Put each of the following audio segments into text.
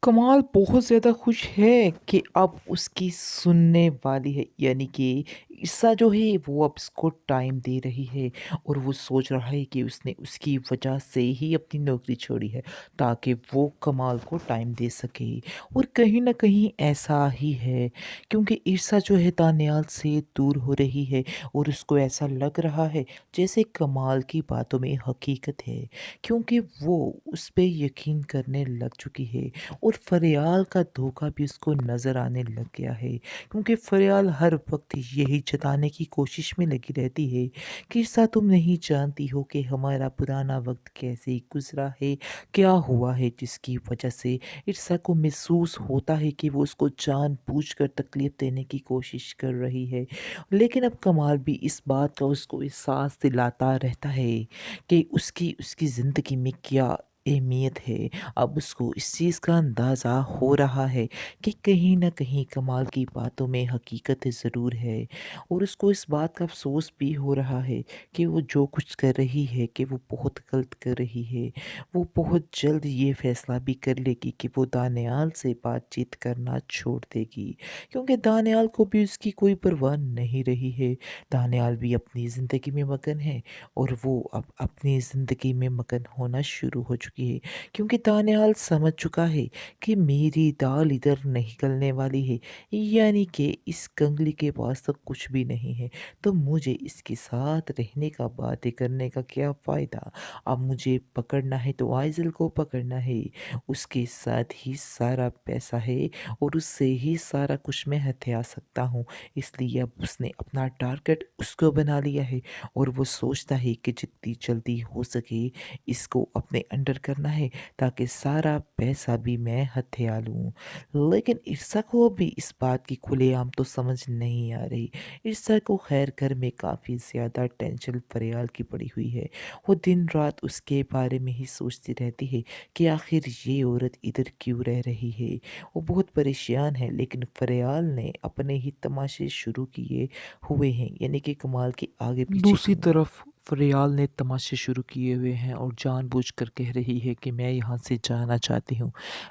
कमाल बहुत ज़्यादा खुश है कि अब उसकी सुनने वाली है, यानी कि ईसा जो है वो अब इसको टाइम दे रही है और वो सोच रहा है कि उसने उसकी वजह से ही अपनी नौकरी छोड़ी है ताकि वो कमाल को टाइम दे सके। और कहीं ना कहीं ऐसा ही है, क्योंकि ईसा जो है दानियाल से दूर हो रही है और उसको ऐसा लग रहा है जैसे कमाल की बातों में हकीकत है, क्योंकि वो उस पे यकीन करने लग चुकी है और फरियाल का धोखा भी उसको नज़र आने लग गया है, क्योंकि फरियाल हर वक्त यही जताने की कोशिश में लगी रहती है कि ईसा तुम नहीं जानती हो कि हमारा पुराना वक्त कैसे गुजरा है, क्या हुआ है जिसकी वजह से ईसा को महसूस होता है कि वो उसको जानबूझकर तकलीफ देने की कोशिश कर रही है। लेकिन अब कमाल भी इस बात का उसको एहसास दिलाता रहता है कि उसकी उसकी ज़िंदगी में क्या अहमियत है। अब उसको इस चीज़ का अंदाज़ा हो रहा है कि कहीं न कहीं कमाल की बातों में हकीकत ज़रूर है, और उसको इस बात का अफ़सोस भी हो रहा है कि वो जो कुछ कर रही है कि वो बहुत गलत कर रही है। वो बहुत जल्द ये फ़ैसला भी कर लेगी कि वो दानियाल से बातचीत करना छोड़ देगी, क्योंकि दानियाल को भी उसकी कोई परवाह नहीं रही है। दानियाल भी अपनी ज़िंदगी में मगन है और वो अब अपनी ज़िंदगी में मगन होना शुरू हो चुकी है, क्योंकि दानियाल समझ चुका है कि मेरी दाल इधर नहीं गलने वाली है, यानी कि इस कंगली के पास तो कुछ भी नहीं है, तो मुझे इसके साथ रहने का, बातें करने का क्या फ़ायदा। अब मुझे पकड़ना है तो आइज़ल को पकड़ना है, उसके साथ ही सारा पैसा है और उससे ही सारा कुछ मैं हथिया सकता हूँ। इसलिए अब उसने अपना टारगेट उसको बना लिया है और वो सोचता है कि जितनी जल्दी हो सके इसको अपने अंडर करना है ताकि सारा पैसा भी मैं हथिया लूँ। लेकिन ईर्षा को भी इस बात की खुलेआम तो समझ नहीं आ रही। ईर्षा को खैर घर में काफ़ी ज़्यादा टेंशन फरियाल की पड़ी हुई है। वो दिन रात उसके बारे में ही सोचती रहती है कि आखिर ये औरत इधर क्यों रह रही है। वो बहुत परेशान है, लेकिन फरियाल ने अपने ही तमाशे शुरू किए हुए हैं, यानी कि कमाल के आगे पीछे दूसरी घूमना। तरफ फरियाल ने तमाशे शुरू किए हुए हैं और जानबूझकर कह रही है कि मैं यहाँ से जाना चाहती हूँ।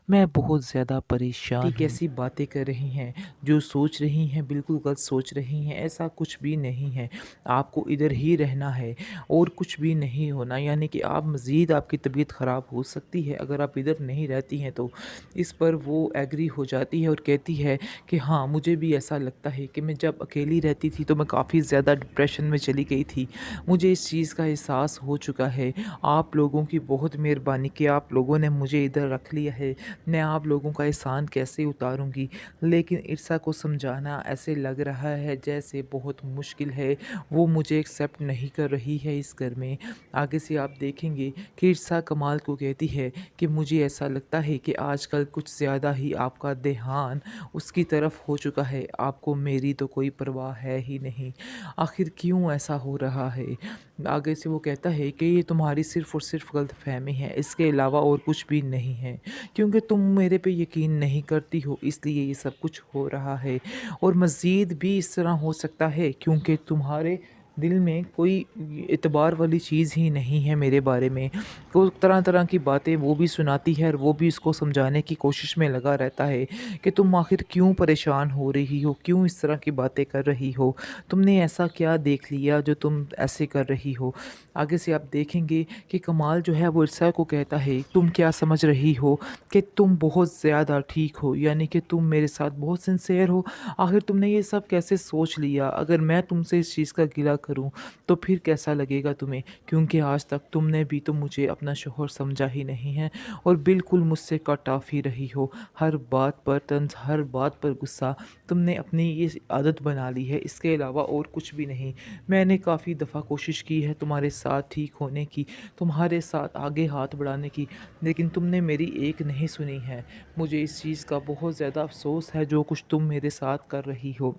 मैं बहुत ज़्यादा परेशान हूँ। कैसी बातें कर रही हैं, जो सोच रही हैं बिल्कुल गलत सोच रही हैं, ऐसा कुछ भी नहीं है। आपको इधर ही रहना है और कुछ भी नहीं होना, यानी कि आप मज़ीद आपकी तबीयत ख़राब हो सकती है अगर आप इधर नहीं रहती हैं तो। इस पर वो एग्री हो जाती है और कहती है कि हाँ, मुझे भी ऐसा लगता है कि मैं जब अकेली रहती थी तो मैं काफ़ी ज़्यादा डिप्रेशन में चली गई थी। मुझे इस चीज़ का एहसास हो चुका है। आप लोगों की बहुत मेहरबानी कि आप लोगों ने मुझे इधर रख लिया है। मैं आप लोगों का एहसान कैसे उतारूँगी? लेकिन ईर्षा को समझाना ऐसे लग रहा है जैसे बहुत मुश्किल है। वो मुझे एक्सेप्ट नहीं कर रही है इस घर में। आगे से आप देखेंगे कि ईर्षा कमाल को कहती है कि मुझे ऐसा लगता है कि आजकल कुछ ज़्यादा ही आपका ध्यान उसकी तरफ हो चुका है। आपको मेरी तो कोई परवाह है ही नहीं। आखिर क्यों ऐसा हो रहा है? आगे से वो कहता है कि ये तुम्हारी सिर्फ़ और सिर्फ़ गलतफ़हमी है, इसके अलावा और कुछ भी नहीं है। क्योंकि तुम मेरे पे यकीन नहीं करती हो, इसलिए ये सब कुछ हो रहा है, और मज़ीद भी इस तरह हो सकता है क्योंकि तुम्हारे दिल में कोई एतबार वाली चीज़ ही नहीं है मेरे बारे में। वो तरह-तरह की बातें वो भी सुनाती है और वो भी इसको समझाने की कोशिश में लगा रहता है कि तुम आखिर क्यों परेशान हो रही हो? क्यों इस तरह की बातें कर रही हो? तुमने ऐसा क्या देख लिया जो तुम ऐसे कर रही हो? आगे से आप देखेंगे कि कमाल जो है वो इर्सा को कहता है, तुम क्या समझ रही हो कि तुम बहुत ज़्यादा ठीक हो, यानी कि तुम मेरे साथ बहुत सिंसियर हो। आखिर तुमने ये सब कैसे सोच लिया? अगर मैं तुमसे इस चीज़ का गिला करूँ तो फिर कैसा लगेगा तुम्हें? क्योंकि आज तक तुमने भी तो मुझे अपना शौहर समझा ही नहीं है और बिल्कुल मुझसे कट ऑफ ही रही हो। हर बात पर तंज़, हर बात पर गुस्सा, तुमने अपनी ये आदत बना ली है, इसके अलावा और कुछ भी नहीं। मैंने काफ़ी दफ़ा कोशिश की है तुम्हारे साथ ठीक होने की, तुम्हारे साथ आगे हाथ बढ़ाने की, लेकिन तुमने मेरी एक नहीं सुनी है। मुझे इस चीज़ का बहुत ज़्यादा अफ़सोस है जो कुछ तुम मेरे साथ कर रही हो।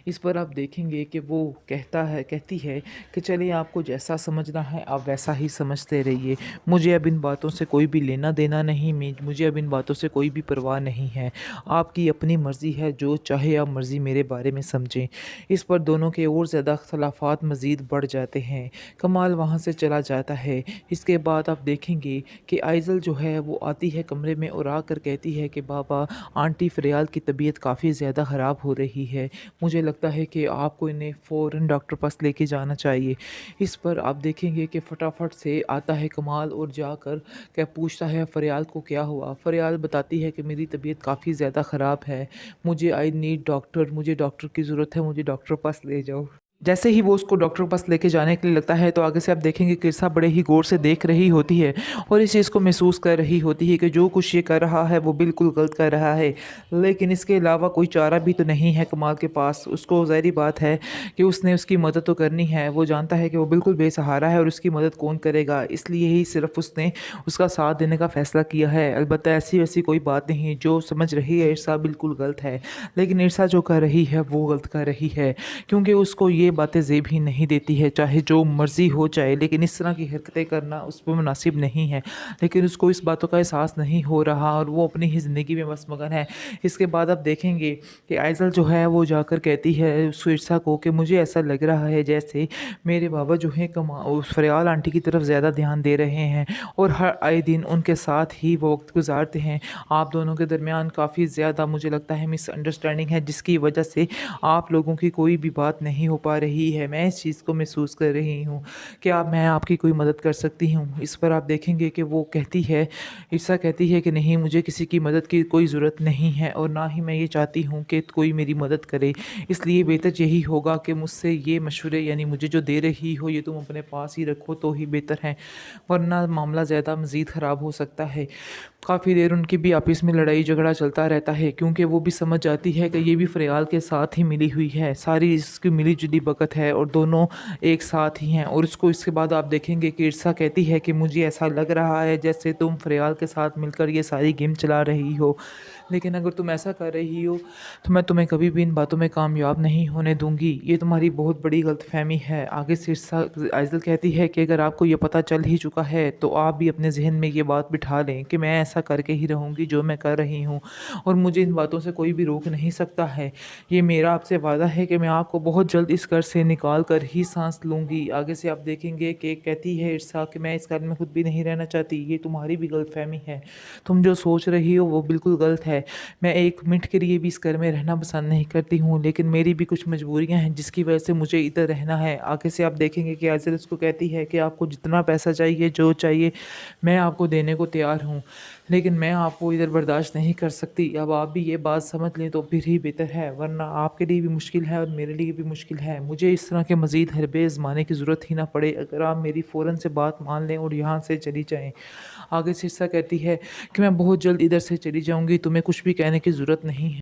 इस पर आप देखेंगे कि वो कहती है कि चलिए आपको जैसा समझना है आप वैसा ही समझते रहिए। मुझे अब इन बातों से कोई भी लेना देना नहीं, मुझे अब इन बातों से कोई भी परवाह नहीं है। आपकी अपनी मर्ज़ी है, जो चाहे आप मर्ज़ी मेरे बारे में समझें। इस पर दोनों के और ज़्यादा अख्तलाफ़ात मज़ीद बढ़ जाते हैं। कमाल वहाँ से चला जाता है। इसके बाद आप देखेंगे कि आइज़ल जो है वो आती है कमरे में और आकर कहती है कि बाबा, आंटी फ़रियाल की तबीयत काफ़ी ज़्यादा ख़राब हो रही है। मुझे लगता है कि आपको इन्हें फ़ौरन डॉक्टर पास लेके जाना चाहिए। इस पर आप देखेंगे कि फटाफट से आता है कमाल और जाकर क्या पूछता है फ़रियाल को क्या हुआ। फ़रियाल बताती है कि मेरी तबीयत काफ़ी ज़्यादा ख़राब है, मुझे डॉक्टर की ज़रूरत है, मुझे डॉक्टर पास ले जाओ। जैसे ही वो उसको डॉक्टर के पास लेके जाने के लिए लगता है तो आगे से आप देखेंगे कि किरसा बड़े ही गौर से देख रही होती है और इस चीज़ को महसूस कर रही होती है कि जो कुछ ये कर रहा है वो बिल्कुल गलत कर रहा है, लेकिन इसके अलावा कोई चारा भी तो नहीं है कमाल के पास। उसको ज़ाहिर बात है कि उसने उसकी मदद तो करनी है। वो जानता है कि वो बिल्कुल बेसहारा है और उसकी मदद कौन करेगा, इसलिए ही सिर्फ उसने उसका साथ देने का फ़ैसला किया है। अलबत्ता ऐसी वैसी कोई बात नहीं, जो समझ रही है इरसा बिल्कुल गलत है, लेकिन इरसा जो कर रही है वो गलत कर रही है, क्योंकि उसको ये बातें ज़ेब ही नहीं देती है, चाहे जो मर्ज़ी हो जाए, लेकिन इस तरह की हरकतें करना उस पर मुनासिब नहीं है। लेकिन उसको इस बातों का एहसास नहीं हो रहा और वो अपनी ही ज़िंदगी में बस मगन है। इसके बाद आप देखेंगे कि आइज़ल जो है वो जाकर कहती है उस इरसा को कि मुझे ऐसा लग रहा है जैसे मेरे बाबा जो हैं उस फ़रियाल आंटी की तरफ ज़्यादा ध्यान दे रहे हैं और हर आए दिन उनके साथ ही वो वक्त गुजारते हैं। आप दोनों के दरमियान काफ़ी ज़्यादा मुझे लगता है मिसअंडरस्टैंडिंग है, जिसकी वजह से आप लोगों की कोई भी बात नहीं हो पा रही है। मैं इस चीज़ को महसूस कर रही हूँ। क्या मैं आपकी कोई मदद कर सकती हूँ? इस पर आप देखेंगे कि वो कहती है, ईसा कहती है कि नहीं, मुझे किसी की मदद की कोई ज़रूरत नहीं है और ना ही मैं ये चाहती हूँ कि कोई मेरी मदद करे। इसलिए बेहतर यही होगा कि मुझसे ये मशवरे, यानी मुझे जो दे रही हो ये तुम अपने पास ही रखो तो ही बेहतर है, वरना मामला ज़्यादा मज़ीद ख़राब हो सकता है। काफ़ी देर उनकी भी आपस में लड़ाई झगड़ा चलता रहता है, क्योंकि वो भी समझ जाती है कि ये भी फ़रियाल के साथ ही मिली हुई है, सारी इसकी मिली-जुली बकत है और दोनों एक साथ ही हैं। और इसके बाद आप देखेंगे कि इरसा कहती है कि मुझे ऐसा लग रहा है जैसे तुम फ़रियाल के साथ मिलकर ये सारी गेम चला रही हो, लेकिन अगर तुम ऐसा कर रही हो तो मैं तुम्हें कभी भी इन बातों में कामयाब नहीं होने दूँगी। ये तुम्हारी बहुत बड़ी गलतफ़हमी है। आगे से इरसा आइज़ल कहती है कि अगर आपको ये पता चल ही चुका है तो आप भी अपने ज़हन में ये बात बिठा लें कि मैं ऐसा करके ही रहूँगी जो मैं कर रही हूँ और मुझे इन बातों से कोई भी रोक नहीं सकता है। ये मेरा आपसे वादा है कि मैं आपको बहुत जल्द इस घर से निकाल कर ही सांस लूँगी। आगे से आप देखेंगे कि कहती है इरसा कि मैं इस घर में खुद भी नहीं रहना चाहती, ये तुम्हारी भी गलतफ़हमी है। तुम जो सोच रही हो वो बिल्कुल गलत है। मैं एक मिनट के लिए भी इस घर में रहना पसंद नहीं करती हूँ, लेकिन मेरी भी कुछ मजबूरियाँ हैं जिसकी वजह से मुझे इधर रहना है। आगे से आप देखेंगे कि आज़िल उसको कहती है कि आपको जितना पैसा चाहिए, जो चाहिए, मैं आपको देने को तैयार हूँ, लेकिन मैं आपको इधर बर्दाश्त नहीं कर सकती। अब आप भी ये बात समझ लें तो फिर ही बेहतर है, वरना आपके लिए भी मुश्किल है और मेरे लिए भी मुश्किल है। मुझे इस तरह के मज़ीद हरबे आज़माने की ज़रूरत ही ना पड़े अगर आप मेरी फ़ौरन से बात मान लें और यहाँ से चली जाएँ। आगे सिरसा कहती है कि मैं बहुत जल्द इधर से चली जाऊँगी, तुम्हें कुछ भी कहने की ज़रूरत नहीं है।